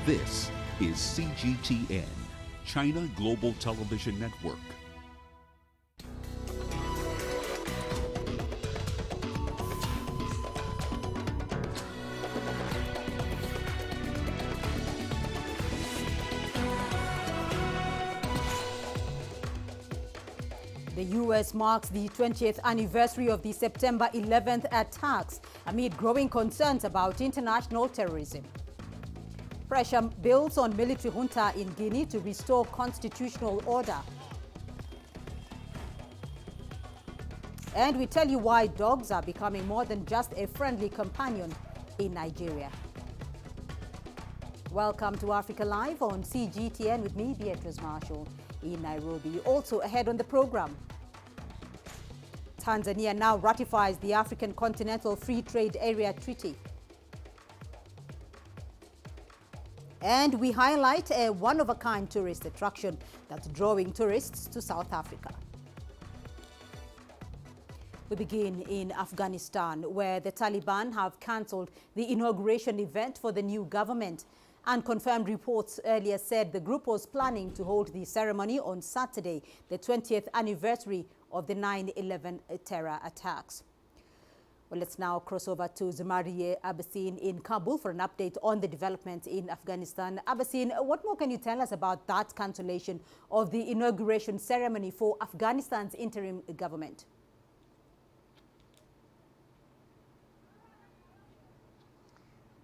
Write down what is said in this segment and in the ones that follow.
This is CGTN, China Global Television Network. The U.S. marks the 20th anniversary of the September 11th attacks amid growing concerns about international terrorism. Pressure builds on military junta in Guinea to restore constitutional order. And we tell you why dogs are becoming more than just a friendly companion in Nigeria. Welcome to Africa Live on CGTN with me, Beatrice Marshall, in Nairobi. Also ahead on the program, Tanzania now ratifies the African Continental Free Trade Area Treaty. And we highlight a one-of-a-kind tourist attraction that's drawing tourists to South Africa. We begin in Afghanistan, where the Taliban have cancelled the inauguration event for the new government. Unconfirmed reports earlier said the group was planning to hold the ceremony on Saturday, the 20th anniversary of the 9/11 terror attacks. Well, let's now cross over to Zumariye Abbasin in Kabul for an update on the developments in Afghanistan. Abbasin, what more can you tell us about that cancellation of the inauguration ceremony for Afghanistan's interim government?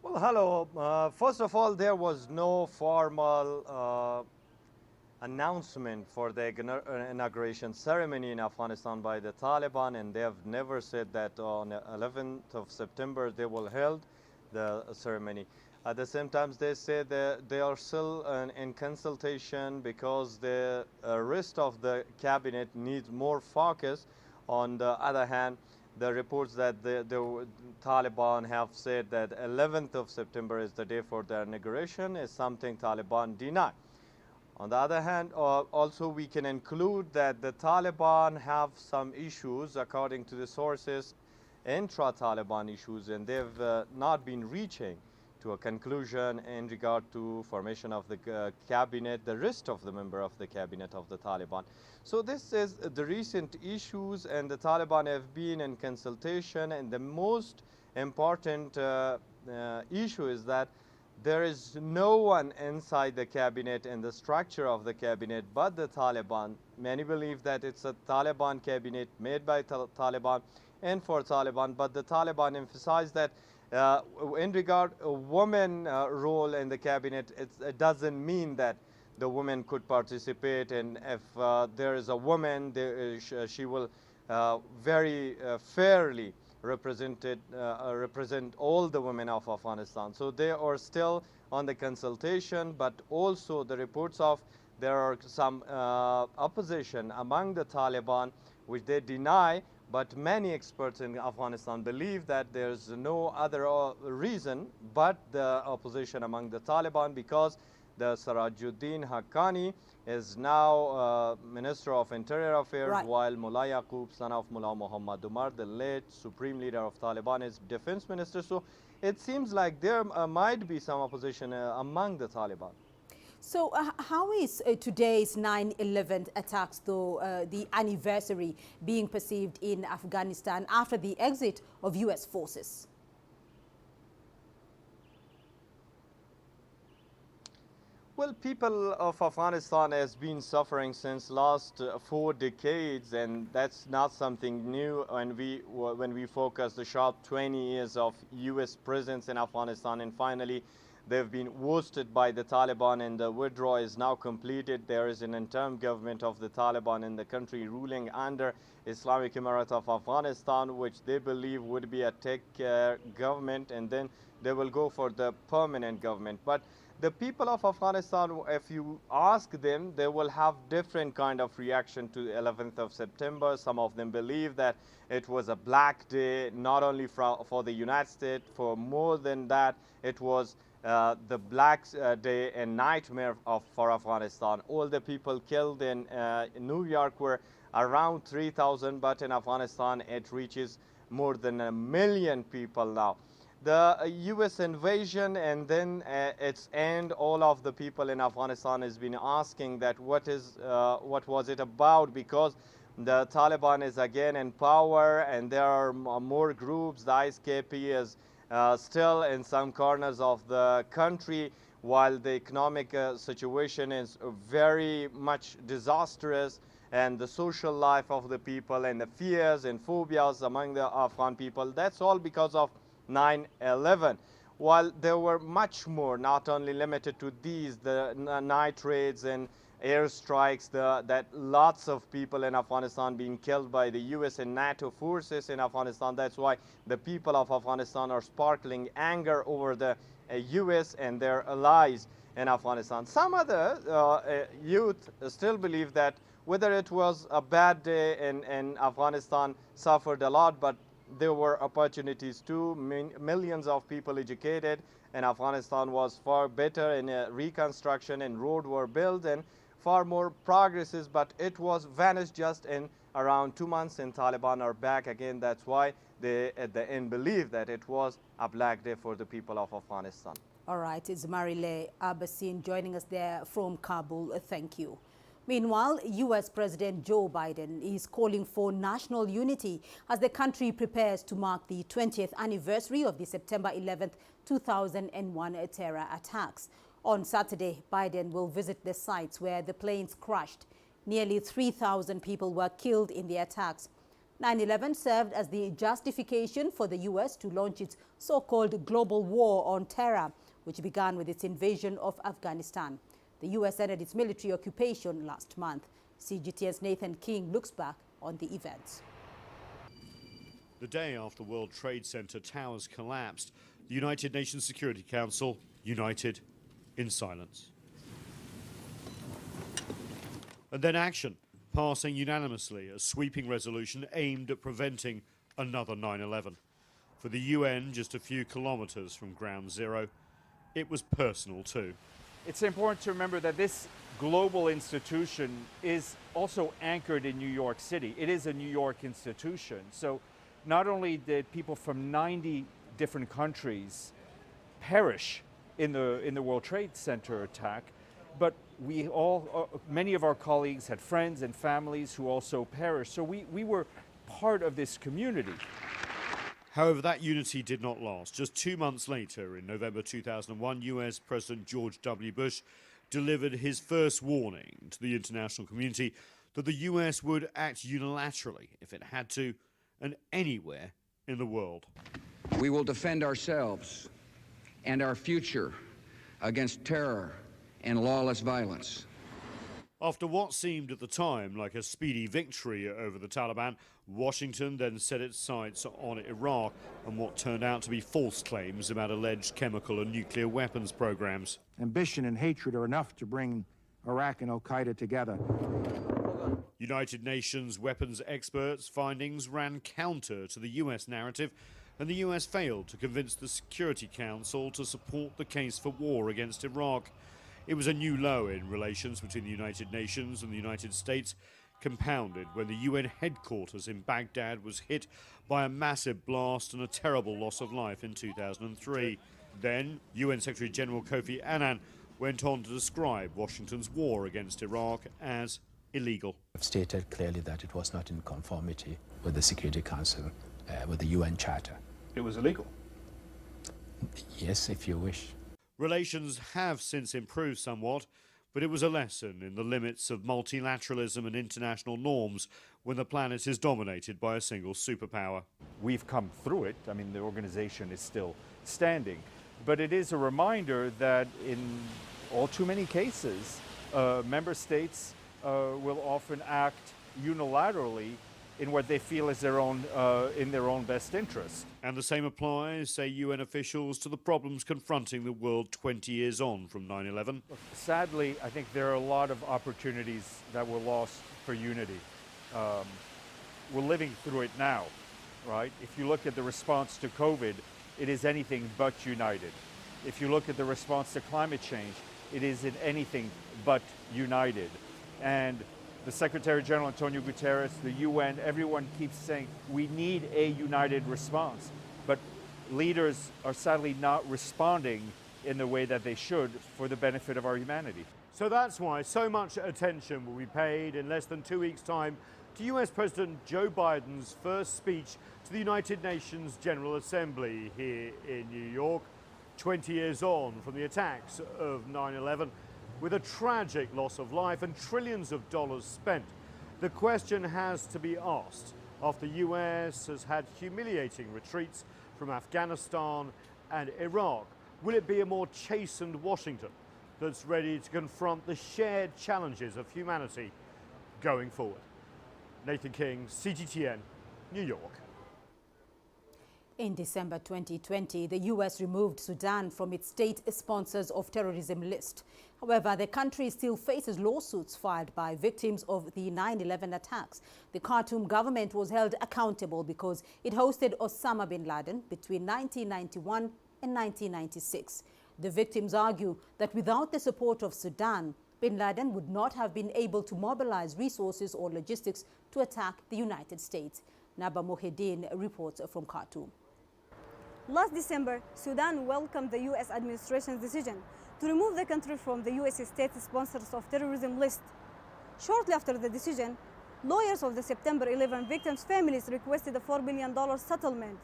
Well, hello. First of all, there was no formal announcement for the inauguration ceremony in Afghanistan by the Taliban, and they have never said that on 11th of September they will hold the ceremony. At the same time, they say that they are still in consultation because the rest of the cabinet needs more focus. On the other hand, the reports that the Taliban have said that 11th of September is the day for the inauguration is something Taliban deny. On the other hand, also we can include that the Taliban have some issues, according to the sources, intra-Taliban issues, and they've not been reaching to a conclusion in regard to formation of the cabinet, the rest of the member of the cabinet of the Taliban. So this is the recent issues, and the Taliban have been in consultation, and the most important issue is that there is no one inside the cabinet and the structure of the cabinet but the Taliban. Many believe that it's a Taliban cabinet made by Taliban and for Taliban, but the Taliban emphasized that in regard a woman role in the cabinet, it doesn't mean that the woman could participate, and if there is a woman, she will very fairly represent all the women of Afghanistan. So they are still on the consultation, but also the reports of there are some opposition among the Taliban which they deny, but many experts in Afghanistan believe that there's no other reason but the opposition among the Taliban, because the Sirajuddin Haqqani is now Minister of Interior Affairs, right, while Mullah Yaqub, son of Mullah Muhammad Umar, the late Supreme Leader of Taliban, is Defense Minister. So it seems like there might be some opposition among the Taliban. So how is today's 9/11 attacks, though, the anniversary, being perceived in Afghanistan after the exit of U.S. forces? Well, people of Afghanistan has been suffering since last 4 decades, and that's not something new. When we focus the sharp 20 years of U.S. presence in Afghanistan, and finally they've been ousted by the Taliban, and the withdrawal is now completed. There is an interim government of the Taliban in the country ruling under Islamic Emirate of Afghanistan, which they believe would be a take-care government, and then they will go for the permanent government. But the people of Afghanistan, if you ask them, they will have different kind of reaction to the 11th of September. Some of them believe that it was a black day, not only for the United States, for more than that, it was the Black Day and nightmare for Afghanistan. All the people killed in New York were around 3,000, but in Afghanistan it reaches more than 1 million people now. the U.S. invasion and then its end, all of the people in Afghanistan has been asking that what was it about, because the Taliban is again in power and there are more groups. The AfCFTA is still in some corners of the country, while the economic situation is very much disastrous, and the social life of the people and the fears and phobias among the Afghan people. That's all because of 9/11. While there were much more, not only limited to these, the night raids and airstrikes, that lots of people in Afghanistan being killed by the US and NATO forces in Afghanistan. That's why the people of Afghanistan are sparkling anger over the US and their allies in Afghanistan. Some other youth still believe that whether it was a bad day in Afghanistan, suffered a lot, but there were opportunities too. Millions of people educated, and Afghanistan was far better in reconstruction, and roads were built and far more progresses, but it was vanished just in around 2 months, and Taliban are back again. That's why they at the end believe that it was a black day for the people of Afghanistan. All right, it's Marile Abbasin joining us there from Kabul. Thank you. Meanwhile, U.S. President Joe Biden is calling for national unity as the country prepares to mark the 20th anniversary of the September 11th, 2001 terror attacks. On Saturday, Biden will visit the sites where the planes crashed. Nearly 3,000 people were killed in the attacks. 9/11 served as the justification for the U.S. to launch its so-called global war on terror, which began with its invasion of Afghanistan. The U.S. ended its military occupation last month. CGTN's Nathan King looks back on the events. The day after World Trade Center towers collapsed, the United Nations Security Council united in silence. And then action, passing unanimously a sweeping resolution aimed at preventing another 9/11. For the UN, just a few kilometers from ground zero, it was personal too. It's important to remember that this global institution is also anchored in New York City. It is a New York institution. So not only did people from 90 different countries perish in the World Trade Center attack, but many of our colleagues had friends and families who also perished. So we were part of this community. However, that unity did not last. Just 2 months later, in November 2001, US President George W. Bush delivered his first warning to the international community that the US would act unilaterally if it had to, and anywhere in the world. We will defend ourselves and our future against terror and lawless violence. After what seemed at the time like a speedy victory over the Taliban, Washington then set its sights on Iraq and what turned out to be false claims about alleged chemical and nuclear weapons programs. Ambition and hatred are enough to bring Iraq and al-Qaeda together. United Nations weapons experts' findings ran counter to the US narrative, and the US failed to convince the Security Council to support the case for war against Iraq. It was a new low in relations between the United Nations and the United States, compounded when the UN headquarters in Baghdad was hit by a massive blast and a terrible loss of life in 2003. Then, UN Secretary General Kofi Annan went on to describe Washington's war against Iraq as illegal. I've stated clearly that it was not in conformity with the Security Council, with the UN Charter. It was illegal. Yes, if you wish. Relations have since improved somewhat, but it was a lesson in the limits of multilateralism and international norms when the planet is dominated by a single superpower. We've come through it. I mean, the organization is still standing. But it is a reminder that in all too many cases, member states will often act unilaterally in what they feel is in their own best interest. And the same applies, say UN officials, to the problems confronting the world 20 years on from 9/11. Sadly, I think there are a lot of opportunities that were lost for unity. We're living through it now, right? If you look at the response to COVID, it is anything but united. If you look at the response to climate change, it is in anything but united. And the Secretary General Antonio Guterres, the UN, everyone keeps saying we need a united response. But leaders are sadly not responding in the way that they should for the benefit of our humanity. So that's why so much attention will be paid in less than 2 weeks' time to US President Joe Biden's first speech to the United Nations General Assembly here in New York, 20 years on from the attacks of 9/11, with a tragic loss of life and trillions of dollars spent. The question has to be asked after the US has had humiliating retreats from Afghanistan and Iraq. Will it be a more chastened Washington that's ready to confront the shared challenges of humanity going forward? Nathan King, CGTN, New York. In December 2020, the U.S. removed Sudan from its state sponsors of terrorism list. However, the country still faces lawsuits filed by victims of the 9/11 attacks. The Khartoum government was held accountable because it hosted Osama bin Laden between 1991 and 1996. The victims argue that without the support of Sudan, bin Laden would not have been able to mobilize resources or logistics to attack the United States. Naba Mohedin reports from Khartoum. Last December, Sudan welcomed the U.S. administration's decision to remove the country from the U.S. state sponsors of terrorism list. Shortly after the decision, lawyers of the September 11 victims' families requested a $4 billion settlement.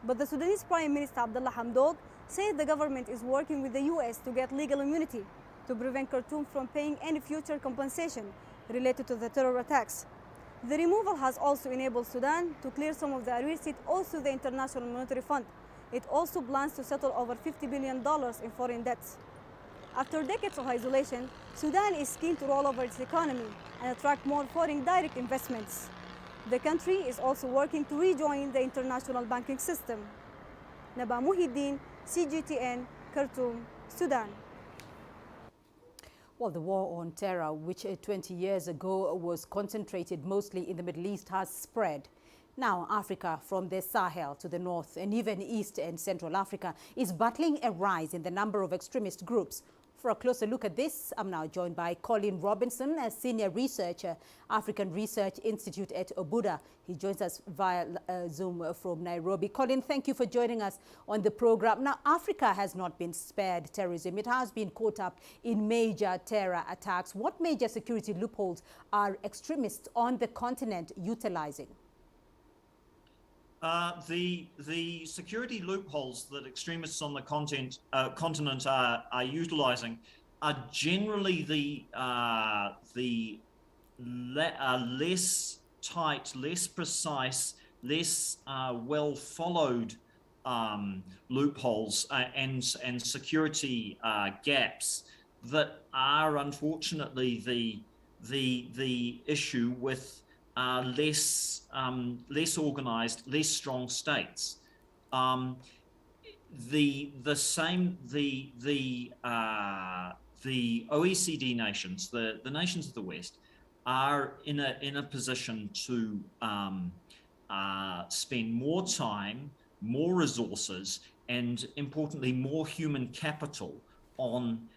But the Sudanese Prime Minister Abdullah Hamdok said the government is working with the U.S. to get legal immunity to prevent Khartoum from paying any future compensation related to the terror attacks. The removal has also enabled Sudan to clear some of the arrears it owes to the International Monetary Fund. It also plans to settle over $50 billion in foreign debts. After decades of isolation, Sudan is keen to roll over its economy and attract more foreign direct investments. The country is also working to rejoin the international banking system. Naba Muhyiddin, CGTN, Khartoum, Sudan. Well, the war on terror, which 20 years ago was concentrated mostly in the Middle East, has spread. Now, Africa, from the Sahel to the north and even East and Central Africa, is battling a rise in the number of extremist groups. For a closer look at this, I'm now joined by Colin Robinson, a senior researcher, African Research Institute at Obuda. He joins us via Zoom from Nairobi. Colin, thank you for joining us on the program. Now, Africa has not been spared terrorism. It has been caught up in major terror attacks. What major security loopholes are extremists on the continent utilizing? The security loopholes that extremists on the continent are utilizing are generally less tight, less precise, less well followed loopholes and security gaps that are unfortunately the issue with less organized, less strong states. The OECD nations, the nations of the West, are in a position to spend more time, more resources, and importantly, more human capital on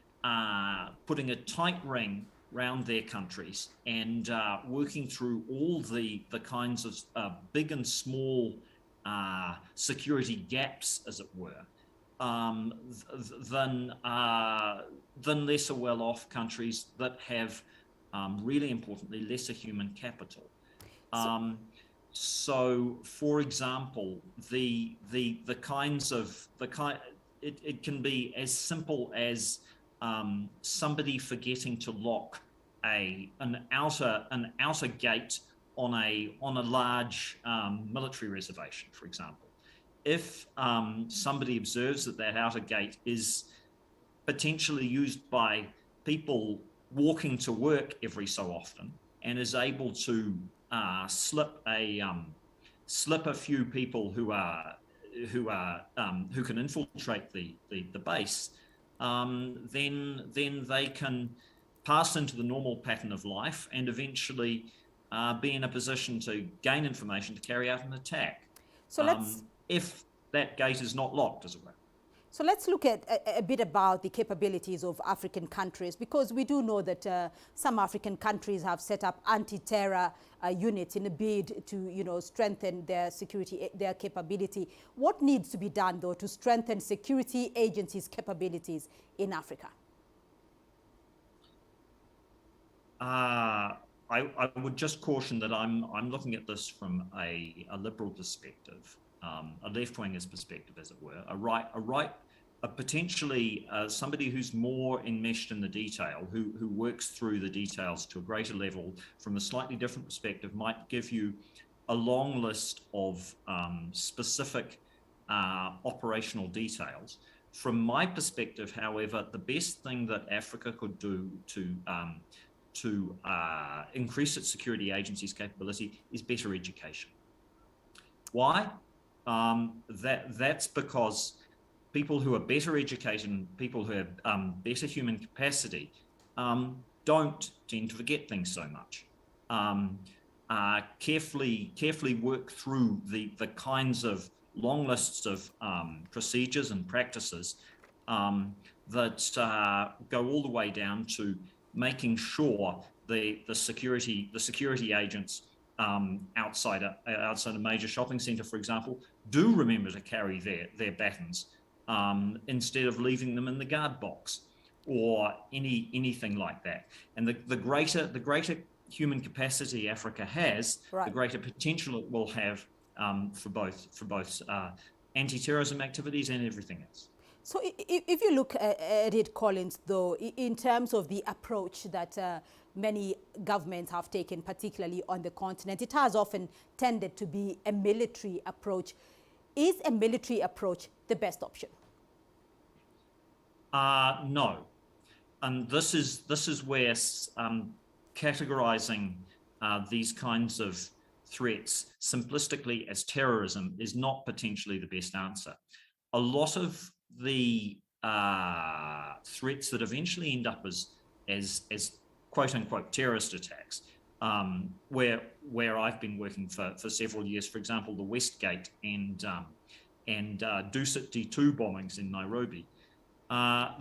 putting a tight ring around their countries and working through all the kinds of big and small security gaps, as it were, than lesser well-off countries that have, really importantly, lesser human capital. So, for example, it can be as simple as somebody forgetting to lock an outer gate on a large military reservation, for example. If somebody observes that outer gate is potentially used by people walking to work every so often and is able to slip a few people who can infiltrate the base, then they can pass into the normal pattern of life and eventually be in a position to gain information to carry out an attack. So if that gate is not locked, as it were. So let's look at a bit about the capabilities of African countries, because we do know that some African countries have set up anti-terror units in a bid to, strengthen their security, their capability. What needs to be done, though, to strengthen security agencies' capabilities in Africa? I would just caution that I'm looking at this from a liberal perspective, a left-winger's perspective, as it were, potentially somebody who's more enmeshed in the detail, who works through the details to a greater level from a slightly different perspective, might give you a long list of specific operational details. From my perspective, however, the best thing that Africa could do to increase its security agencies' capability is better education. Why? That's because people who are better educated and people who have better human capacity don't tend to forget things so much. Carefully work through the kinds of long lists of procedures and practices that go all the way down to making sure the security agents outside a major shopping centre, for example, do remember to carry their batons instead of leaving them in the guard box or anything like that. And the greater human capacity Africa has, the greater potential it will have for both anti-terrorism activities and everything else. So if you look at it, Collins, though, in terms of the approach that many governments have taken, particularly on the continent, it has often tended to be a military approach. Is a military approach the best option? No. And this is where categorizing these kinds of threats simplistically as terrorism is not potentially the best answer. A lot of the threats that eventually end up as quote unquote terrorist attacks, where I've been working for several years, for example, the Westgate and Dusit D2 bombings in Nairobi,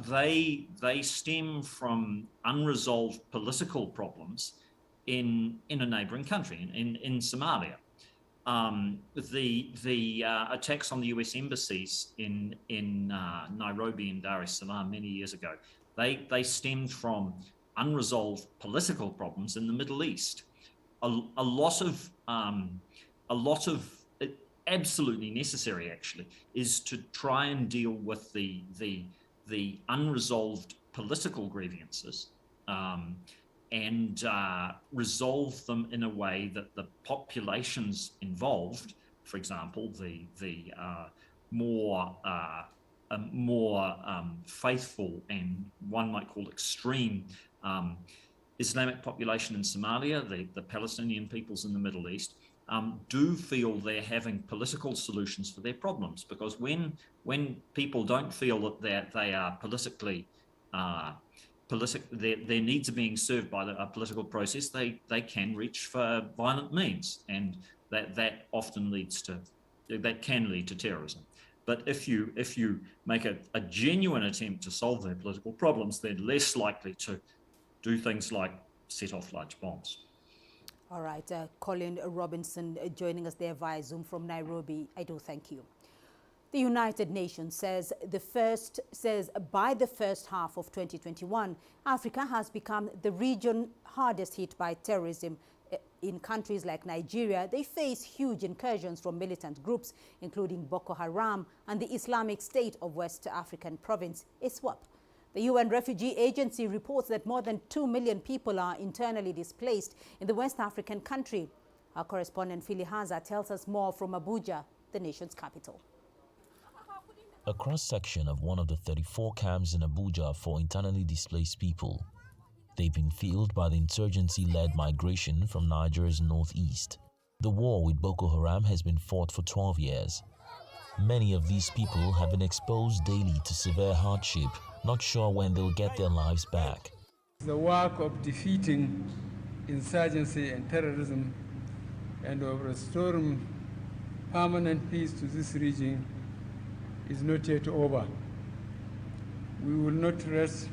they stem from unresolved political problems in a neighboring country, in Somalia. The attacks on the US embassies in Nairobi and Dar es Salaam many years ago, they stemmed from unresolved political problems in the Middle East. A lot of absolutely necessary, actually, is to try and deal with the unresolved political grievances and resolve them in a way that the populations involved, for example, the more faithful and one might call extreme Islamic population in Somalia, the Palestinian peoples in the Middle East, do feel they're having political solutions for their problems, because when people don't feel that they are politically their needs are being served by a political process, they can reach for violent means, and that often can lead to terrorism. But if you make a genuine attempt to solve their political problems, they're less likely to do things like set off large bombs. All right, Colin Robinson joining us there via Zoom from Nairobi. I do thank you. The United Nations says by the first half of 2021, Africa has become the region hardest hit by terrorism. In countries like Nigeria, they face huge incursions from militant groups, including Boko Haram and the Islamic State of West African province, ISWAP. The UN Refugee Agency reports that more than 2 million people are internally displaced in the West African country. Our correspondent Phili Haza tells us more from Abuja, the nation's capital. A cross-section of one of the 34 camps in Abuja for internally displaced people. They've been fueled by the insurgency-led migration from Nigeria's northeast. The war with Boko Haram has been fought for 12 years. Many of these people have been exposed daily to severe hardship, not sure when they'll get their lives back. The work of defeating insurgency and terrorism and of restoring permanent peace to this region is not yet over. We will not rest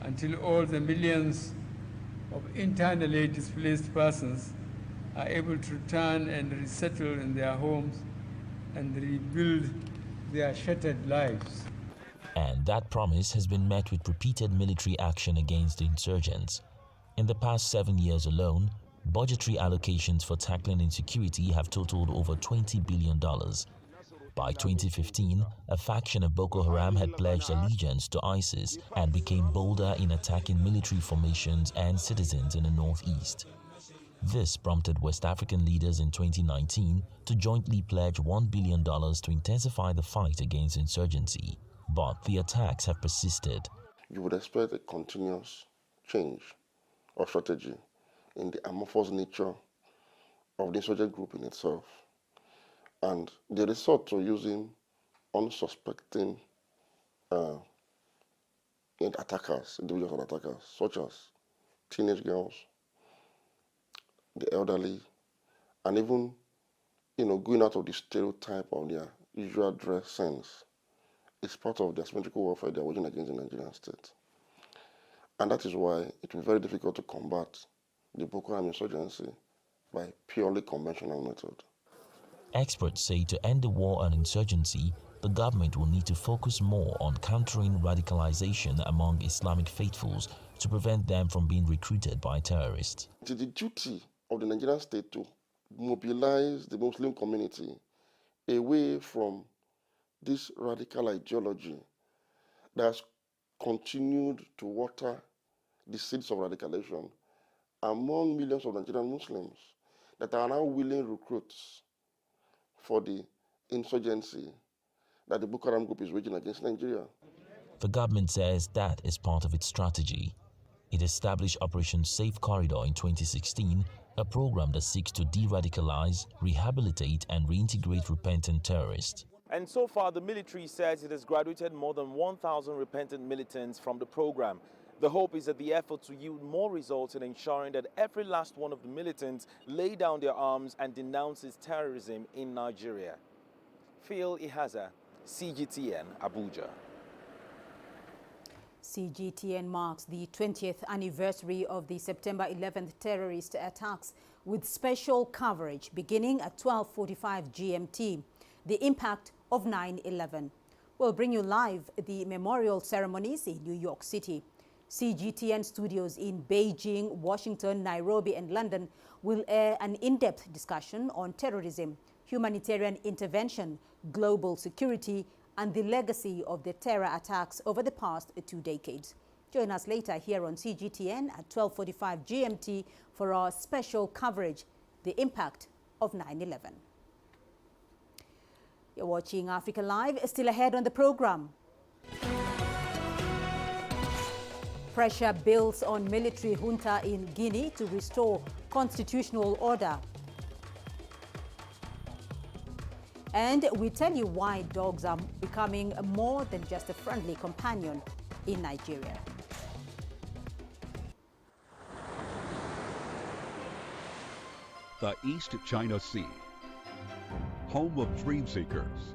until all the millions of internally displaced persons are able to return and resettle in their homes and rebuild their shattered lives. And that promise has been met with repeated military action against the insurgents. In the past 7 years alone, budgetary allocations for tackling insecurity have totaled over $20 billion. By 2015, a faction of Boko Haram had pledged allegiance to ISIS and became bolder in attacking military formations and citizens in the northeast. This prompted West African leaders in 2019 to jointly pledge $1 billion to intensify the fight against insurgency. But the attacks have persisted. You would expect a continuous change or strategy in the amorphous nature of the insurgent group in itself. And they resort to using unsuspecting attackers, individual attackers, such as teenage girls, the elderly, and even, going out of the stereotype of their usual dress sense. It's part of the asymmetrical warfare they're waging against the Nigerian state. And that is why it will be very difficult to combat the Boko Haram insurgency by purely conventional method. Experts say to end the war on insurgency, the government will need to focus more on countering radicalization among Islamic faithfuls to prevent them from being recruited by terrorists. It is the duty of the Nigerian state to mobilize the Muslim community away from this radical ideology that has continued to water the seeds of radicalization among millions of Nigerian Muslims that are now willing recruits for the insurgency that the Boko Haram group is waging against Nigeria. The government says that is part of its strategy. It established Operation Safe Corridor in 2016, a program that seeks to de-radicalize, rehabilitate and reintegrate repentant terrorists. And so far, the military says it has graduated more than 1,000 repentant militants from the program. The hope is that the efforts will yield more results in ensuring that every last one of the militants lay down their arms and denounces terrorism in Nigeria. Phil Ihaza, CGTN, Abuja. CGTN marks the 20th anniversary of the September 11th terrorist attacks with special coverage beginning at 12:45 GMT. The impact of 9/11. We'll bring you live the memorial ceremonies in New York City. CGTN studios in Beijing, Washington, Nairobi and London will air an in-depth discussion on terrorism, humanitarian intervention, global security and the legacy of the terror attacks over the past 2 decades. Join us later here on CGTN at 12:45 GMT for our special coverage, the impact of 9/11. You're watching Africa Live. Still ahead on the program. Pressure builds on military junta in Guinea to restore constitutional order. And we tell you why dogs are becoming more than just a friendly companion in Nigeria. The East China Sea, home of dream seekers,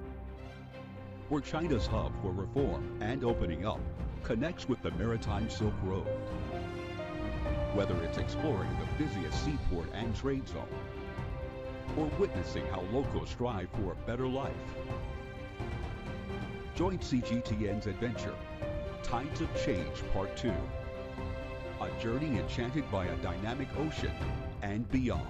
where China's hub for reform and opening up connects with the maritime Silk Road. Whether it's exploring the busiest seaport and trade zone, or witnessing how locals strive for a better life. Join CGTN's adventure, Tides of Change Part 2. A journey enchanted by a dynamic ocean and beyond.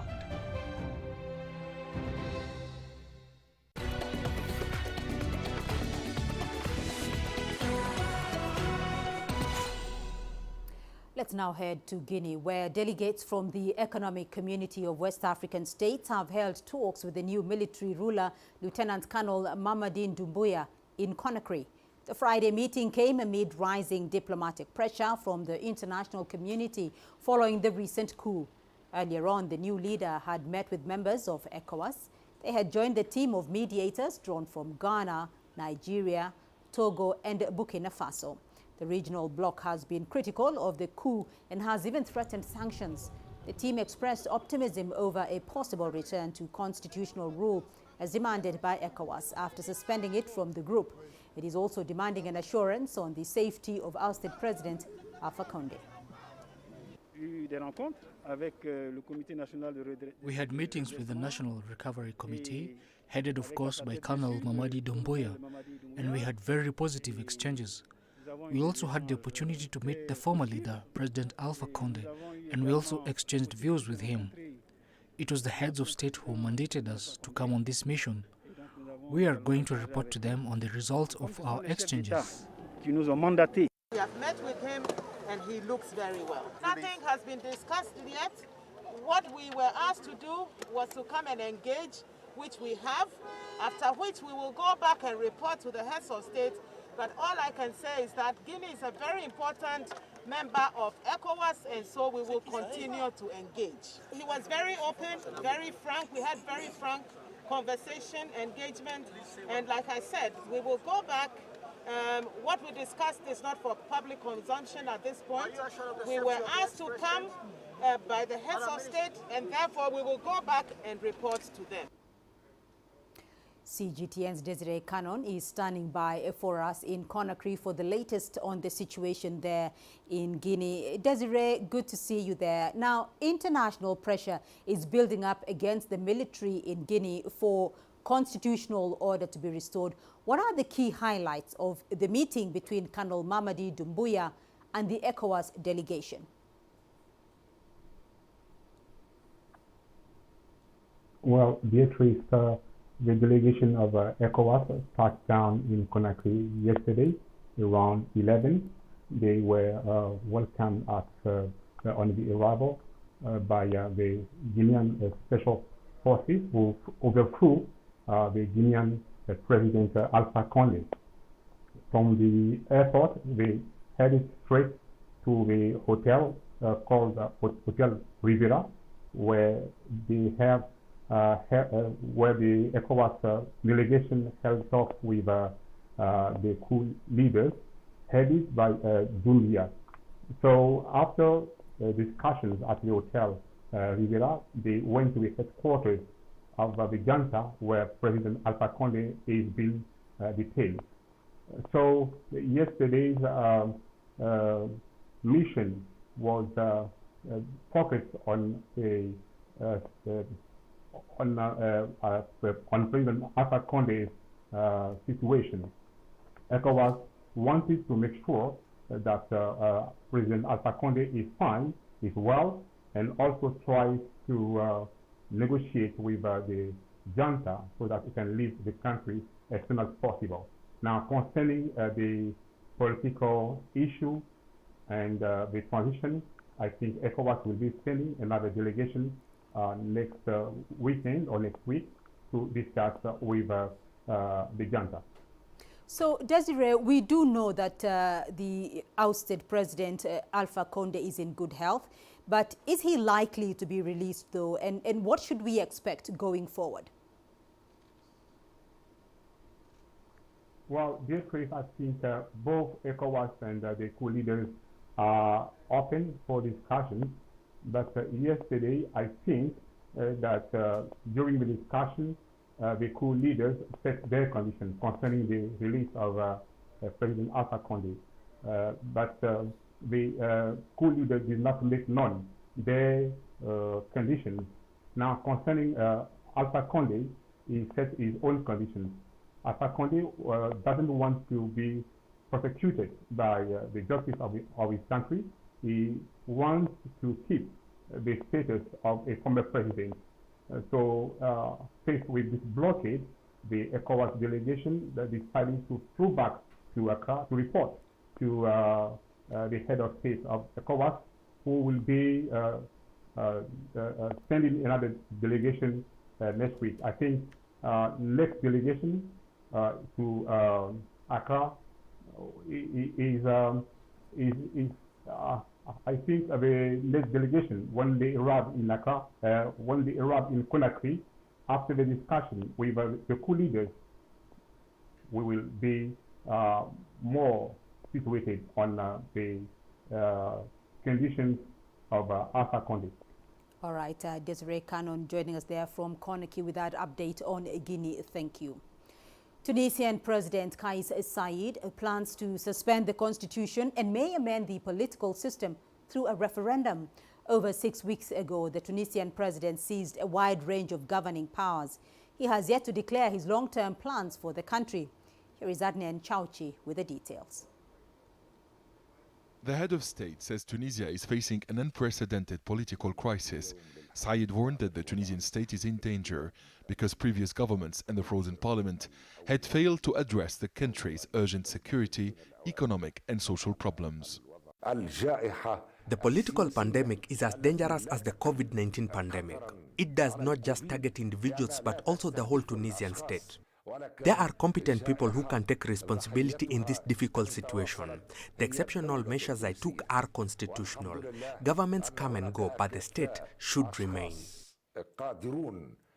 Let's now head to Guinea, where delegates from the Economic Community of West African States have held talks with the new military ruler, Lieutenant Colonel Mamadine Doumbouya, in Conakry. The Friday meeting came amid rising diplomatic pressure from the international community following the recent coup. Earlier on, the new leader had met with members of ECOWAS. They had joined the team of mediators drawn from Ghana, Nigeria, Togo and Burkina Faso. The regional bloc has been critical of the coup and has even threatened sanctions. The team expressed optimism over a possible return to constitutional rule as demanded by ECOWAS after suspending it from the group. It is also demanding an assurance on the safety of ousted President Alpha Condé. We had meetings with the National Recovery Committee, headed of course by Colonel Mamadi Doumbouya, and we had very positive exchanges. We also had the opportunity to meet the former leader, President Alpha Condé, and we also exchanged views with him. It was the heads of state who mandated us to come on this mission. We are going to report to them on the results of our exchanges. We have met with him and he looks very well. Nothing has been discussed yet. What we were asked to do was to come and engage, which we have, after which we will go back and report to the heads of state. But all I can say is that Guinea is a very important member of ECOWAS, and so we will continue to engage. He was very open, very frank. We had very frank conversation, engagement, and like I said, we will go back. What we discussed is not for public consumption at this point. We were asked to come by the heads of state, and therefore we will go back and report to them. CGTN's Desiree Cannon is standing by for us in Conakry for the latest on the situation there in Guinea. Desiree, good to see you there. Now, international pressure is building up against the military in Guinea for constitutional order to be restored. What are the key highlights of the meeting between Colonel Mamadi Doumbouya and the ECOWAS delegation? Well, Beatrice, the delegation of ECOWAS touched down in Conakry yesterday around 11. They were welcomed on the arrival by the Guinean Special Forces who overthrew the Guinean President Alpha Condé. From the airport, they headed straight to the hotel called Hotel Rivera, where they have where the ECOWAS delegation held talks with the coup leaders headed by Doumbouya. So after discussions at the Hotel Rivera, they went to the headquarters of the junta where President Alpha Condé is being detained. So yesterday's mission was focused on on President Alpha Condé's situation. ECOWAS wanted to make sure that President Alpha Condé is fine, is well, and also tries to negotiate with the junta so that it can leave the country as soon as possible. Now, concerning the political issue and the transition, I think ECOWAS will be sending another delegation next weekend or next week to discuss with the junta. So, Desiree, we do know that the ousted President Alpha Condé is in good health, but is he likely to be released, though, and what should we expect going forward? Well, dear Chris, I think both ECOWAS and the coup leaders are open for discussions. But yesterday, I think that during the discussion, the coup leaders set their conditions concerning the release of President Alpha Condé. But the coup leaders did not make known their conditions. Now, concerning Alpha Condé, he set his own conditions. Alpha Condé doesn't want to be prosecuted by the justice of his country. He wants to keep the status of a former president. So faced with this blockade, the ECOWAS delegation decided to flew back to Accra to report to the head of state of ECOWAS, who will be sending another delegation next week. I think next delegation to Accra I think the next delegation, when they arrive in Accra, when they arrive in Conakry, after the discussion with the coup leaders, we will be more situated on the conditions of Alpha Condé. All right, Desiree Cannon joining us there from Conakry with that update on Guinea. Thank you. Tunisian President Kais Saied plans to suspend the constitution and may amend the political system through a referendum. Over 6 weeks ago, the Tunisian president seized a wide range of governing powers. He has yet to declare his long-term plans for the country. Here is Adnan Chauchi with the details. The head of state says Tunisia is facing an unprecedented political crisis. Saied warned that the Tunisian state is in danger because previous governments and the frozen parliament had failed to address the country's urgent security, economic and social problems. The political pandemic is as dangerous as the COVID-19 pandemic. It does not just target individuals but also the whole Tunisian state. There are competent people who can take responsibility in this difficult situation. The exceptional measures I took are constitutional. Governments come and go, but the state should remain.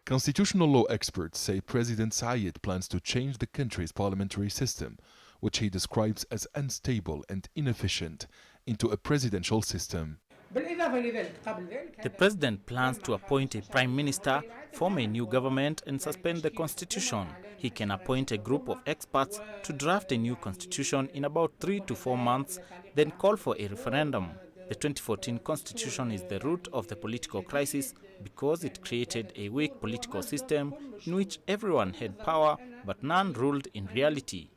Constitutional law experts say President Saied plans to change the country's parliamentary system, which he describes as unstable and inefficient, into a presidential system. The president plans to appoint a prime minister, form a new government and suspend the constitution. He can appoint a group of experts to draft a new constitution in about 3 to 4 months, then call for a referendum. The 2014 constitution is the root of the political crisis because it created a weak political system in which everyone had power but none ruled in reality.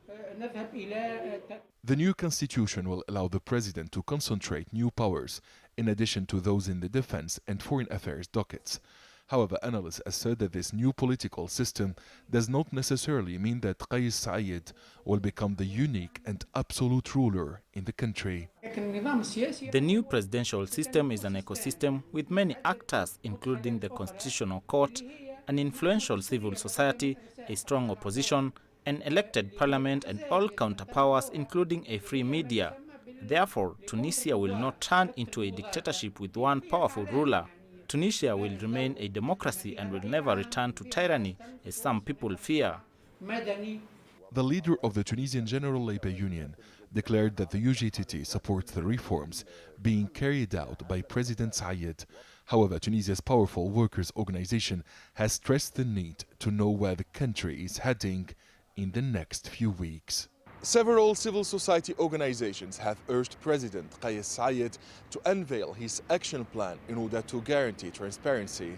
The new constitution will allow the president to concentrate new powers, in addition to those in the defense and foreign affairs dockets. However, analysts assert that this new political system does not necessarily mean that Kais Saied will become the unique and absolute ruler in the country. The new presidential system is an ecosystem with many actors, including the Constitutional Court, an influential civil society, a strong opposition, an elected parliament and all counterpowers, including a free media. Therefore, Tunisia will not turn into a dictatorship with one powerful ruler. Tunisia will remain a democracy and will never return to tyranny, as some people fear. The leader of the Tunisian General Labour Union declared that the UGTT supports the reforms being carried out by President Saied. However, Tunisia's powerful workers' organization has stressed the need to know where the country is heading in the next few weeks. Several civil society organizations have urged President Kais Saied to unveil his action plan in order to guarantee transparency.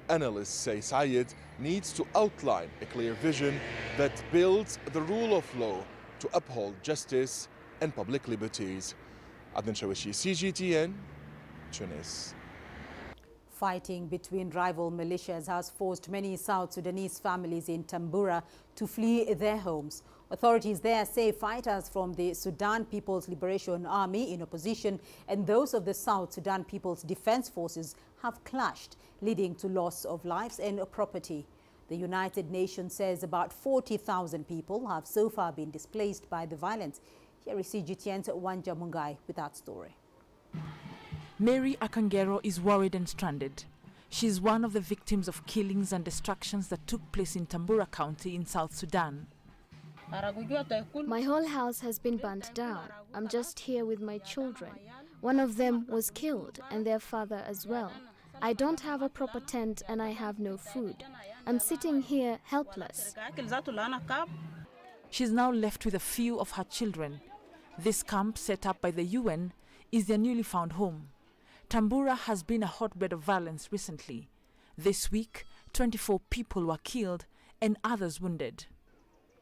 Analysts say Saied needs to outline a clear vision that builds the rule of law to uphold justice and public liberties. Adnan Shawishi, CGTN, Tunis. Fighting between rival militias has forced many South Sudanese families in Tambura to flee their homes. Authorities there say fighters from the Sudan People's Liberation Army in opposition and those of the South Sudan People's Defense Forces have clashed, leading to loss of lives and property. The United Nations says about 40,000 people have so far been displaced by the violence. Here is CGTN's Wanja Mungai with that story. Mary Akangero is worried and stranded. She is one of the victims of killings and destructions that took place in Tambura County in South Sudan. My whole house has been burnt down. I'm just here with my children. One of them was killed and their father as well. I don't have a proper tent and I have no food. I'm sitting here helpless. She's now left with a few of her children. This camp, set up by the UN, is their newly found home. Tambura has been a hotbed of violence recently. This week, 24 people were killed and others wounded.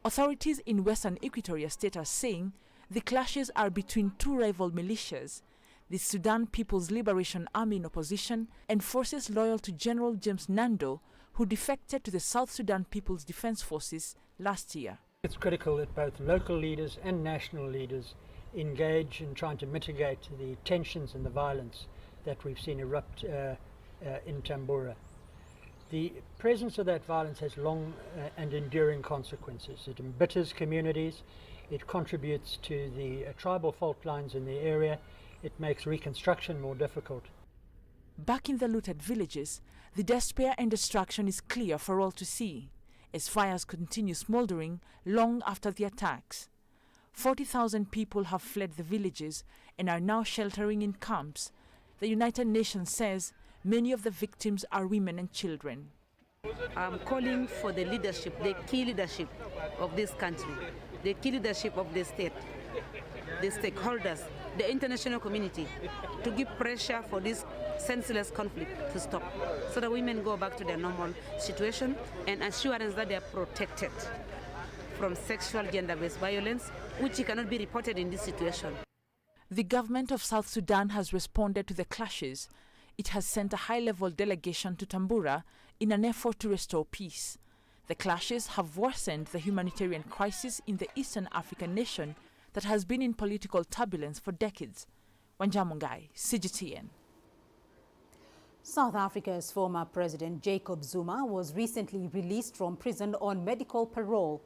Authorities in Western Equatoria State are saying the clashes are between two rival militias, the Sudan People's Liberation Army in opposition and forces loyal to General James Nando, who defected to the South Sudan People's Defense Forces last year. It's critical that both local leaders and national leaders engage in trying to mitigate the tensions and the violence that we've seen erupt in Tambura. The presence of that violence has long and enduring consequences. It embitters communities, it contributes to the tribal fault lines in the area, it makes reconstruction more difficult. Back in the looted villages, the despair and destruction is clear for all to see, as fires continue smoldering long after the attacks. 40,000 people have fled the villages and are now sheltering in camps. The United Nations says Many of the victims are women and children. I'm calling for the leadership, the key leadership of this country, the key leadership of the state, the stakeholders, the international community, to give pressure for this senseless conflict to stop, so that women go back to their normal situation, and assurance that they are protected from sexual gender-based violence, which cannot be reported in this situation. The government of South Sudan has responded to the clashes. It has sent a high-level delegation to Tambura in an effort to restore peace. The clashes have worsened the humanitarian crisis in the Eastern African nation that has been in political turbulence for decades. Wanjamungai, CGTN. South Africa's former President Jacob Zuma was recently released from prison on medical parole.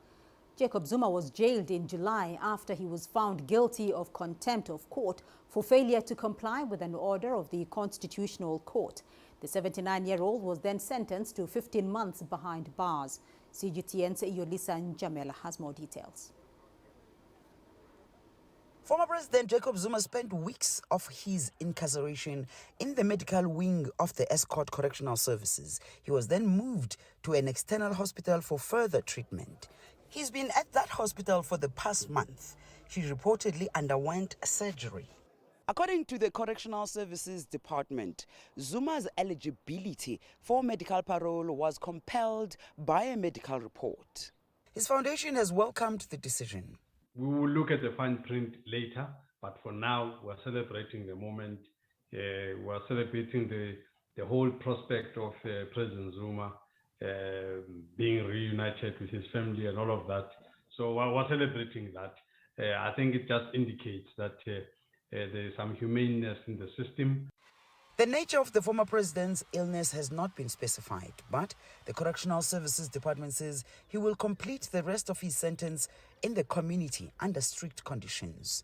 Jacob Zuma was jailed in July after he was found guilty of contempt of court for failure to comply with an order of the Constitutional Court. The 79-year-old was then sentenced to 15 months behind bars. CGTN's Yolisa Njamela has more details. Former President Jacob Zuma spent weeks of his incarceration in the medical wing of the Escort Correctional Services. He was then moved to an external hospital for further treatment. He's been at that hospital for the past month. He reportedly underwent surgery. According to the Correctional Services Department, Zuma's eligibility for medical parole was compelled by a medical report. His foundation has welcomed the decision. We will look at the fine print later, but for now, we're celebrating the moment. We're celebrating the whole prospect of President Zuma being reunited with his family and all of that. So we're celebrating that. I think it just indicates that there's some humaneness in the system. The nature of the former president's illness has not been specified, but the Correctional Services Department says he will complete the rest of his sentence in the community under strict conditions.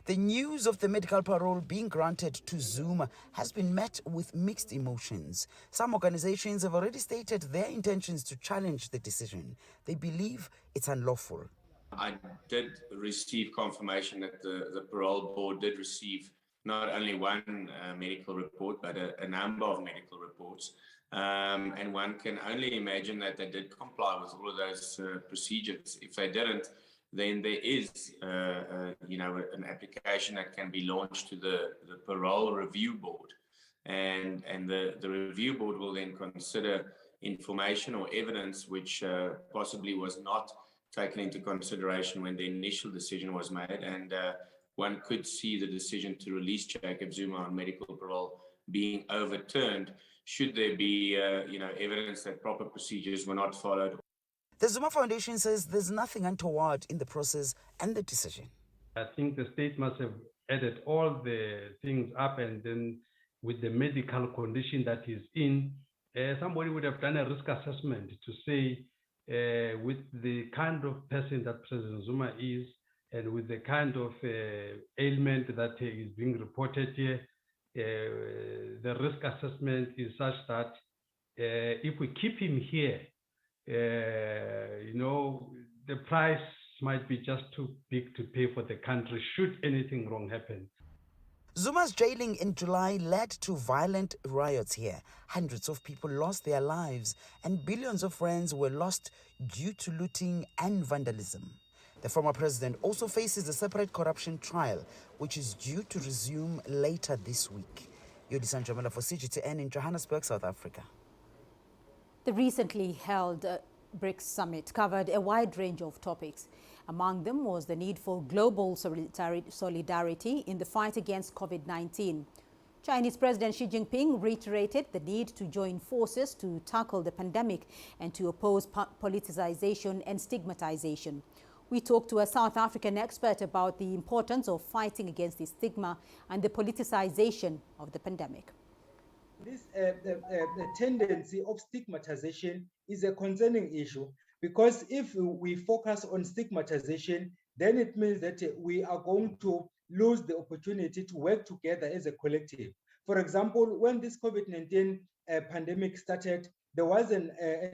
The news of the medical parole being granted to Zuma has been met with mixed emotions. Some organizations have already stated their intentions to challenge the decision. They believe it's unlawful. I did receive confirmation that the parole board did receive not only one medical report, but a number of medical reports. And one can only imagine that they did comply with all of those procedures. If they didn't, then there is, an application that can be launched to the parole review board. And the review board will then consider information or evidence which possibly was not taken into consideration when the initial decision was made. And one could see the decision to release Jacob Zuma on medical parole being overturned should there be, evidence that proper procedures were not followed. The Zuma Foundation says there's nothing untoward in the process and the decision. I think the state must have added all the things up, and then with the medical condition that he's in, somebody would have done a risk assessment to say, with the kind of person that President Zuma is, and with the kind of ailment that is being reported here, the risk assessment is such that if we keep him here, the price might be just too big to pay for the country should anything wrong happen. Zuma's jailing in July led to violent riots here. Hundreds of people lost their lives and billions of rands were lost due to looting and vandalism. The former president also faces a separate corruption trial, which is due to resume later this week. Yolisa Njamela for CGTN in Johannesburg, South Africa. The recently held Brics summit covered a wide range of topics. Among them was the need for global solidarity in the fight against COVID-19. Chinese President Xi Jinping reiterated the need to join forces to tackle the pandemic and to oppose politicization and stigmatization. We talked to a South African expert about the importance of fighting against the stigma and the politicization of the pandemic. This the tendency of stigmatization is a concerning issue, because if we focus on stigmatization, then it means that we are going to lose the opportunity to work together as a collective. For example, when this COVID-19 pandemic started, there was an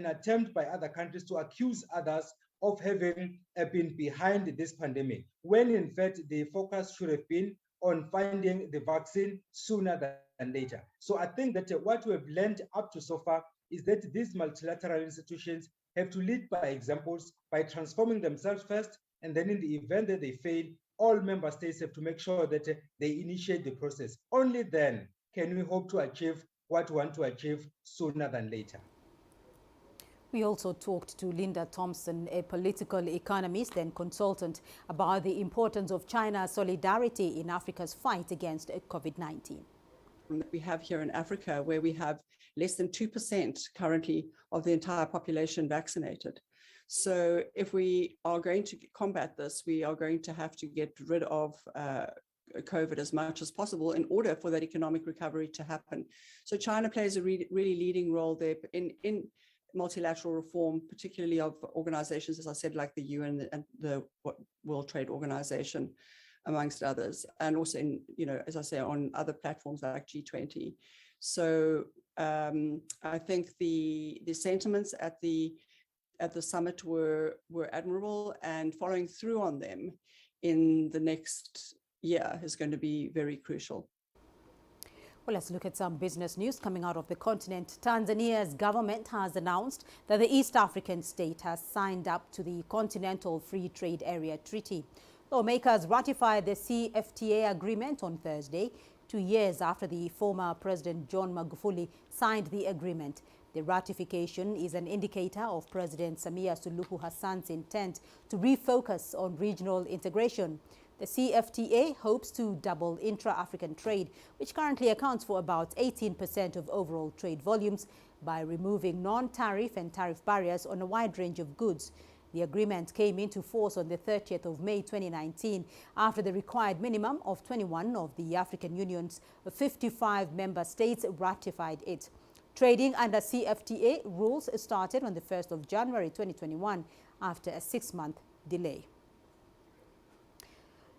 attempt by other countries to accuse others of having been behind this pandemic, when in fact the focus should have been on finding the vaccine sooner than later. So I think that what we've learned up to so far is that these multilateral institutions have to lead by examples by transforming themselves first, and then in the event that they fail, all member states have to make sure that they initiate the process. Only then can we hope to achieve what we want to achieve sooner than later. We also talked to Linda Thompson, a political economist and consultant, about the importance of China's solidarity in Africa's fight against COVID-19. We have here in Africa, where we have less than 2% currently of the entire population vaccinated. So if we are going to combat this, we are going to have to get rid of COVID as much as possible in order for that economic recovery to happen. So China plays a really leading role there in multilateral reform, particularly of organizations, as I said, like the UN and the World Trade Organization, amongst others, and also in, as I say, on other platforms like G20. So I think the sentiments at the summit were admirable, and following through on them in the next year is going to be very crucial. Well, let's look at some business news coming out of the continent. Tanzania's government has announced that the East African state has signed up to the Continental Free Trade Area Treaty. Lawmakers ratified the CFTA agreement on Thursday, 2 years after the former President John Magufuli signed the agreement. The ratification is an indicator of President Samia Suluhu Hassan's intent to refocus on regional integration. The CFTA hopes to double intra-African trade, which currently accounts for about 18% of overall trade volumes, by removing non-tariff and tariff barriers on a wide range of goods. The agreement came into force on the 30th of May 2019 after the required minimum of 21 of the African Union's 55 member states ratified it. Trading under CFTA rules started on the 1st of January 2021 after a 6-month delay.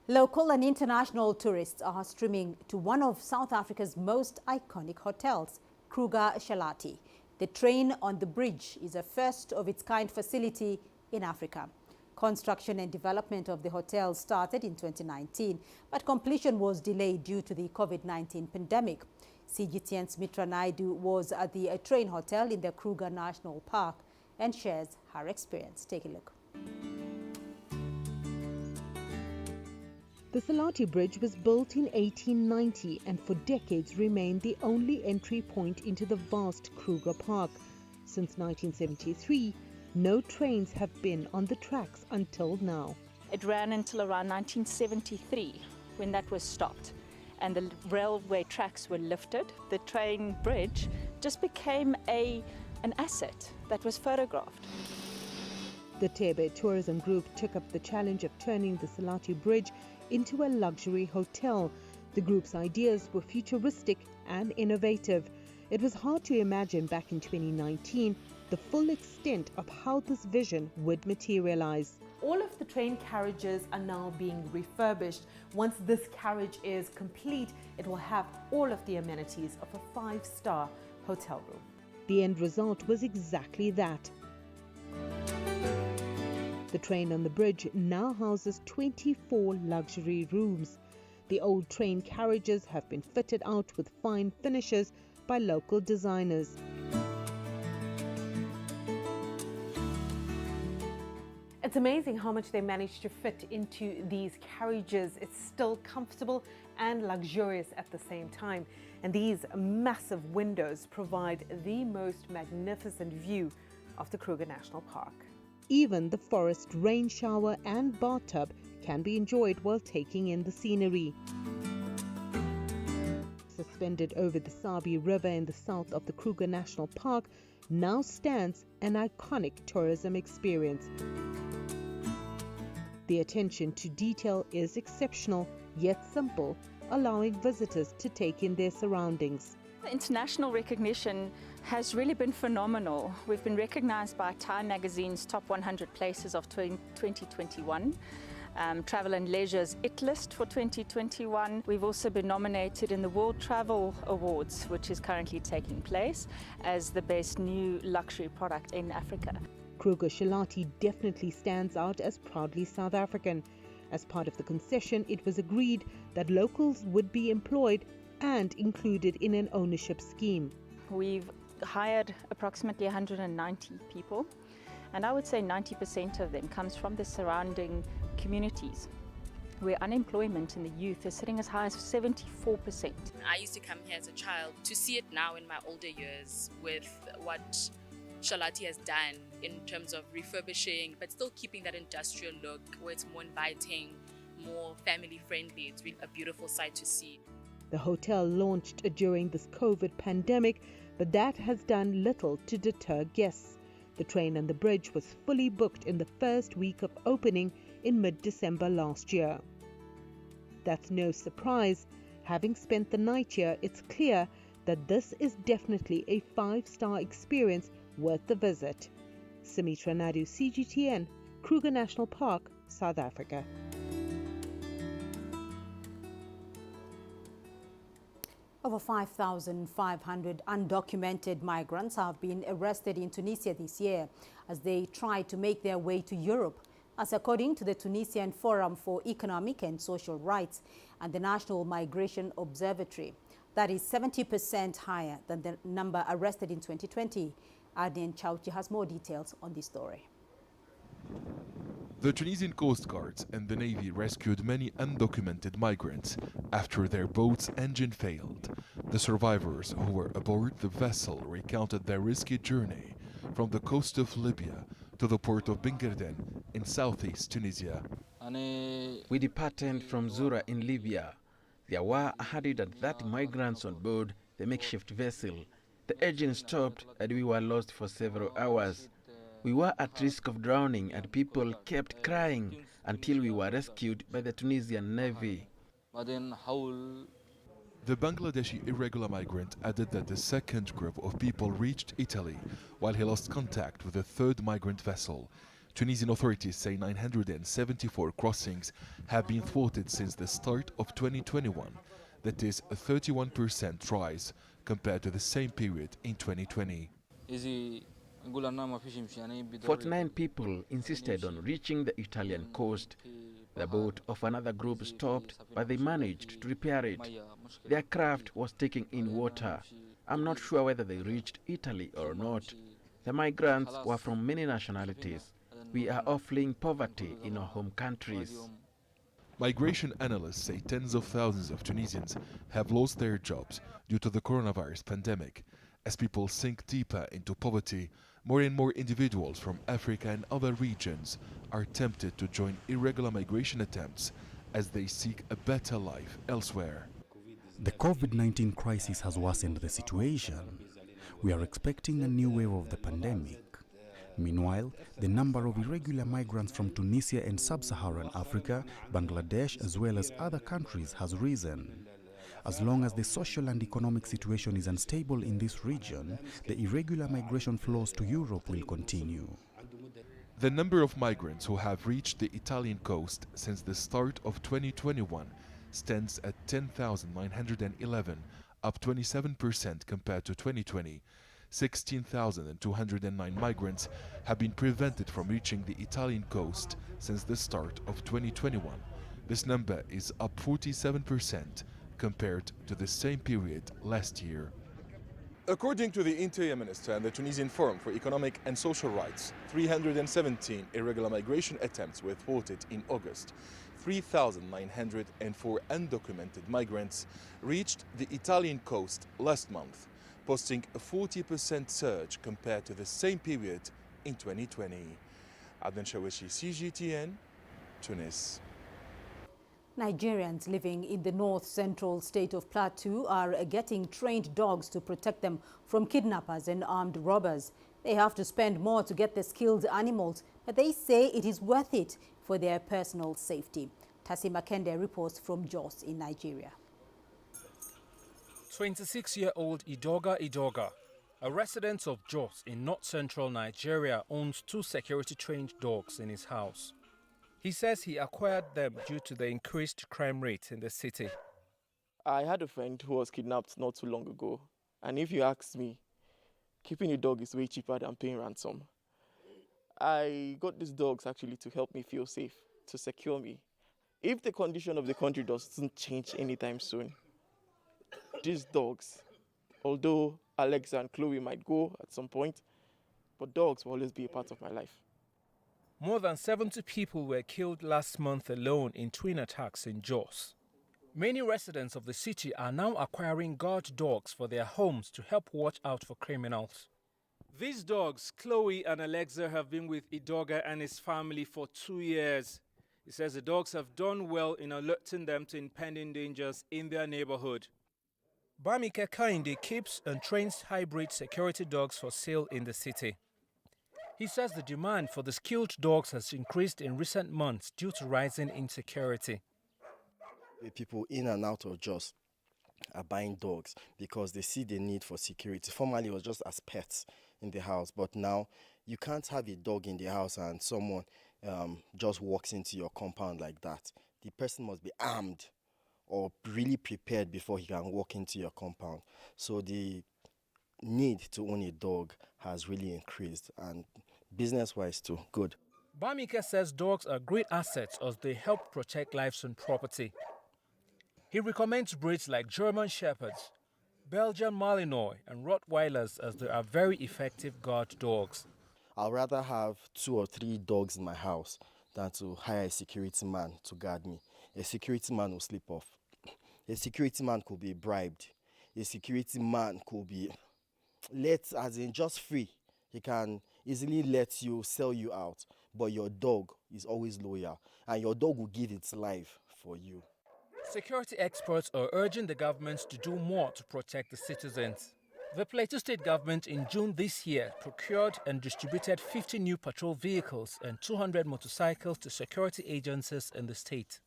Local and international tourists are streaming to one of South Africa's most iconic hotels, Kruger Shalati. The train on the bridge is a first-of-its-kind facility in Africa. Construction and development of the hotel started in 2019, but completion was delayed due to the COVID-19 pandemic. CGTN's Mitra Naidu was at the train hotel in the Kruger National Park and shares her experience. Take a look. The Shalati Bridge was built in 1890 and for decades remained the only entry point into the vast Kruger Park. Since 1973, no trains have been on the tracks until now. It ran until around 1973 when that was stopped and the railway tracks were lifted. The train bridge just became an asset that was photographed. The Tebe Tourism Group took up the challenge of turning the Shalati Bridge into a luxury hotel. The group's ideas were futuristic and innovative. It was hard to imagine back in 2019 the full extent of how this vision would materialize. All of the train carriages are now being refurbished. Once this carriage is complete, it will have all of the amenities of a 5-star hotel room. The end result was exactly that. The train on the bridge now houses 24 luxury rooms. The old train carriages have been fitted out with fine finishes by local designers. It's amazing how much they managed to fit into these carriages. It's still comfortable and luxurious at the same time. And these massive windows provide the most magnificent view of the Kruger National Park. Even the forest rain shower and bathtub can be enjoyed while taking in the scenery. Suspended over the Sabi River in the south of the Kruger National Park now stands an iconic tourism experience. The attention to detail is exceptional, yet simple, allowing visitors to take in their surroundings. The international recognition has really been phenomenal. We've been recognized by Time magazine's top 100 places of 2021. Travel and Leisure's IT List for 2021. We've also been nominated in the World Travel Awards, which is currently taking place, as the best new luxury product in Africa. Kruger Shalati definitely stands out as proudly South African. As part of the concession, it was agreed that locals would be employed and included in an ownership scheme. We've hired approximately 190 people, and I would say 90% of them comes from the surrounding communities, where unemployment in the youth is sitting as high as 74%. I used to come here as a child. To see it now in my older years with what Shalati has done in terms of refurbishing, but still keeping that industrial look where it's more inviting, more family friendly. It's really a beautiful sight to see. The hotel launched during this COVID pandemic, but that has done little to deter guests. The train and the bridge was fully booked in the first week of opening in mid-December last year. That's no surprise. Having spent the night here, it's clear that this is definitely a 5-star experience worth the visit. Sumitra Naidu, CGTN, Kruger National Park, South Africa. Over 5,500 undocumented migrants have been arrested in Tunisia this year as they try to make their way to Europe. As according to the Tunisian Forum for Economic and Social Rights and the National Migration Observatory, that is 70% higher than the number arrested in 2020. Adrian Chauchi has more details on this story. The Tunisian Coast Guards and the Navy rescued many undocumented migrants after their boat's engine failed. The survivors who were aboard the vessel recounted their risky journey from the coast of Libya to the port of Bingerden in southeast Tunisia. We departed from Zura in Libya. There were 130 migrants on board the makeshift vessel. The engine stopped and we were lost for several hours. We were at risk of drowning and people kept crying until we were rescued by the Tunisian Navy. The Bangladeshi irregular migrant added that the second group of people reached Italy while he lost contact with the third migrant vessel. Tunisian authorities say 974 crossings have been thwarted since the start of 2021. That is a 31% rise compared to the same period in 2020. 49 people insisted on reaching the Italian coast. The boat of another group stopped, but they managed to repair it. Their craft was taking in water. I'm not sure whether they reached Italy or not. The migrants were from many nationalities. We are all fleeing poverty in our home countries. Migration analysts say tens of thousands of Tunisians have lost their jobs due to the coronavirus pandemic. As people sink deeper into poverty, more and more individuals from Africa and other regions are tempted to join irregular migration attempts as they seek a better life elsewhere. The COVID-19 crisis has worsened the situation. We are expecting a new wave of the pandemic. Meanwhile, the number of irregular migrants from Tunisia and sub-Saharan Africa, Bangladesh, as well as other countries has risen. As long as the social and economic situation is unstable in this region, the irregular migration flows to Europe will continue. The number of migrants who have reached the Italian coast since the start of 2021 stands at 10,911, up 27% compared to 2020. 16,209 migrants have been prevented from reaching the Italian coast since the start of 2021. This number is up 47% compared to the same period last year. According to the Interior Minister and the Tunisian Forum for Economic and Social Rights, 317 irregular migration attempts were thwarted in August. 3,904 undocumented migrants reached the Italian coast last month, posting a 40% surge compared to the same period in 2020. Adnan Shawishi, CGTN, Tunis. Nigerians living in the north-central state of Plateau are getting trained dogs to protect them from kidnappers and armed robbers. They have to spend more to get the skilled animals, but they say it is worth it for their personal safety. Tasi Makende reports from Jos in Nigeria. 26-year-old Idoga, a resident of Jos in north-central Nigeria, owns 2 security-trained dogs in his house. He says he acquired them due to the increased crime rate in the city. I had a friend who was kidnapped not too long ago, and if you ask me, keeping a dog is way cheaper than paying ransom. I got these dogs actually to help me feel safe, to secure me. If the condition of the country doesn't change anytime soon, these dogs, although Alexa and Chloe might go at some point, but dogs will always be a part of my life. More than 70 people were killed last month alone in twin attacks in Jos. Many residents of the city are now acquiring guard dogs for their homes to help watch out for criminals. These dogs, Chloe and Alexa, have been with Idoga and his family for 2 years. He says the dogs have done well in alerting them to impending dangers in their neighborhood. Bamike Kainde keeps and trains hybrid security dogs for sale in the city. He says the demand for the skilled dogs has increased in recent months due to rising insecurity. The people in and out of Jos are buying dogs because they see the need for security. Formerly, it was just as pets in the house, but now you can't have a dog in the house and someone just walks into your compound like that. The person must be armed or really prepared before he can walk into your compound. So the need to own a dog has really increased, and business-wise too, good. Bamike says dogs are great assets as they help protect lives and property. He recommends breeds like German Shepherds, Belgian Malinois and Rottweilers as they are very effective guard dogs. I'd rather have 2 or 3 dogs in my house than to hire a security man to guard me. A security man will slip off. A security man could be bribed. A security man could be just free. He can easily let you sell you out, but your dog is always loyal and your dog will give its life for you. Security experts are urging the government to do more to protect the citizens. The Plateau State government in June this year procured and distributed 50 new patrol vehicles and 200 motorcycles to security agencies in the state.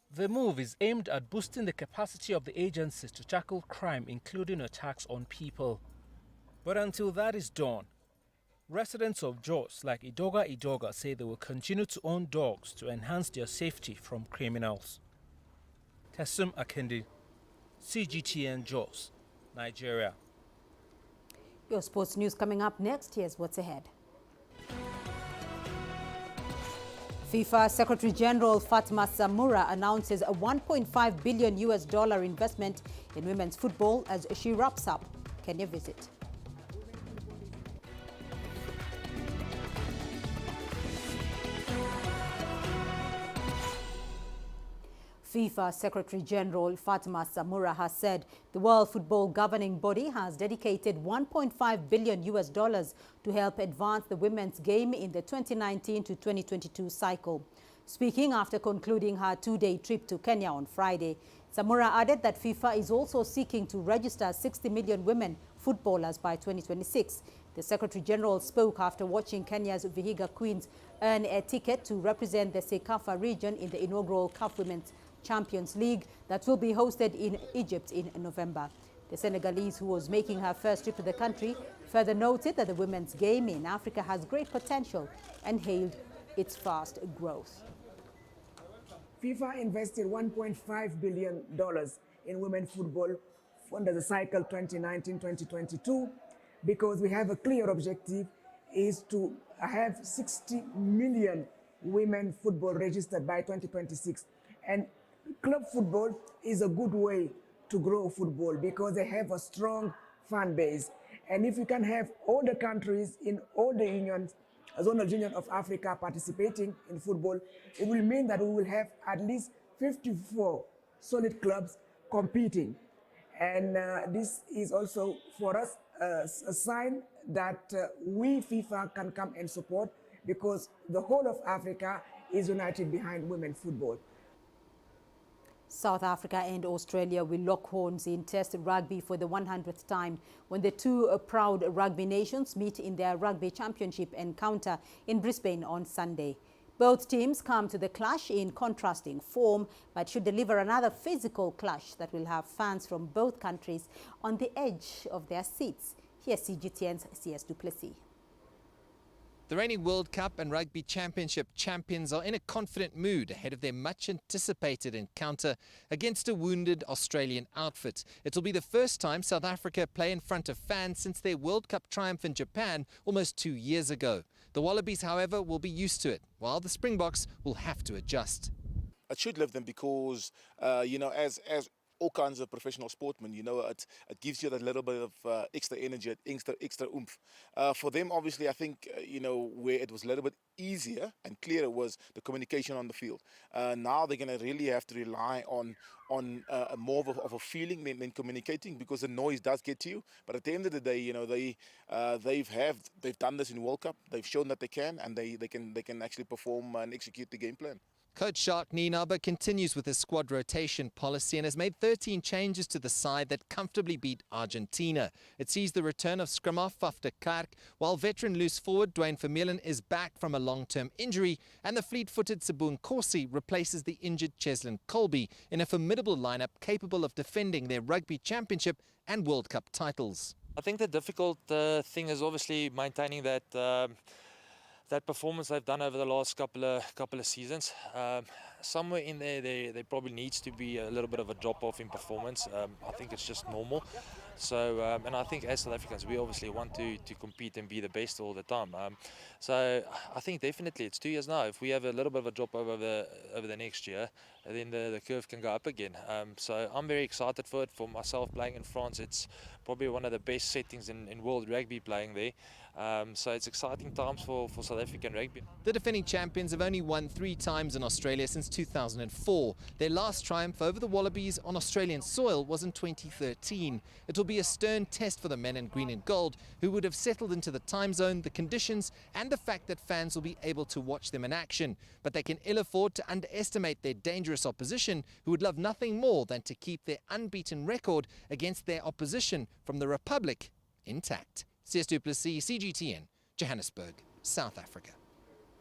The move is aimed at boosting the capacity of the agencies to tackle crime, including attacks on people. But until that is done, residents of Jos like Idoga say they will continue to own dogs to enhance their safety from criminals. Tessim Akendi, CGTN Jos, Nigeria. Your sports news coming up next. Here's what's ahead. FIFA Secretary General Fatma Samura announces a $1.5 billion investment in women's football as she wraps up Kenya visit. FIFA Secretary General Fatma Samura has said the World Football Governing Body has dedicated $1.5 billion to help advance the women's game in the 2019 to 2022 cycle. Speaking after concluding her 2-day trip to Kenya on Friday, Samura added that FIFA is also seeking to register 60 million women footballers by 2026. The Secretary General spoke after watching Kenya's Vihiga Queens earn a ticket to represent the Sekafa region in the inaugural CAF Women's Champions League that will be hosted in Egypt in November. The Senegalese, who was making her first trip to the country, further noted that the women's game in Africa has great potential and hailed its fast growth. FIFA invested $1.5 billion in women's football under the cycle 2019-2022 because we have a clear objective is to have 60 million women football registered by 2026. And club football is a good way to grow football because they have a strong fan base. And if you can have all the countries in all the unions, zonal union of Africa participating in football, it will mean that we will have at least 54 solid clubs competing. And this is also for us a sign that we, FIFA, can come and support because the whole of Africa is united behind women's football. South Africa and Australia will lock horns in Test rugby for the 100th time when the two proud rugby nations meet in their rugby championship encounter in Brisbane on Sunday. Both teams come to the clash in contrasting form, but should deliver another physical clash that will have fans from both countries on the edge of their seats. Here's CGTN's CS Duplessis. The reigning World Cup and Rugby Championship champions are in a confident mood ahead of their much-anticipated encounter against a wounded Australian outfit. It'll be the first time South Africa play in front of fans since their World Cup triumph in Japan almost 2 years ago. The Wallabies, however, will be used to it, while the Springboks will have to adjust. it should lift them because, as all kinds of professional sportmen, it gives you that little bit of extra energy, extra oomph. For them, obviously, I think, where it was a little bit easier and clearer was the communication on the field. Now they're going to really have to rely on more of a feeling than communicating, because the noise does get to you. But at the end of the day, they've done this in World Cup. They've shown that they can, and they can actually perform and execute the game plan. Coach Shark Nienaber continues with his squad rotation policy and has made 13 changes to the side that comfortably beat Argentina. It sees the return of scrum-half Faf de Klerk, while veteran loose forward Dwayne Vermeulen is back from a long-term injury, and the fleet-footed Sabun Corsi replaces the injured Cheslin Colby in a formidable lineup capable of defending their rugby championship and World Cup titles. I think the difficult thing is obviously maintaining that performance they've done over the last couple of seasons. Somewhere in there probably needs to be a little bit of a drop-off in performance. I think it's just normal. So, and I think as South Africans, we obviously want to compete and be the best all the time. So I think definitely it's 2 years now. If we have a little bit of a drop over the next year, then the curve can go up again. So I'm very excited for it. For myself, playing in France, it's probably one of the best settings in world rugby playing there. So it's exciting times for South African rugby. The defending champions have only won 3 times in Australia since 2004. Their last triumph over the Wallabies on Australian soil was in 2013. It will be a stern test for the men in green and gold, who would have settled into the time zone, the conditions, and the fact that fans will be able to watch them in action. But they can ill afford to underestimate their dangerous opposition, who would love nothing more than to keep their unbeaten record against their opposition from the Republic intact. CS Du Plessis, CGTN, Johannesburg, South Africa.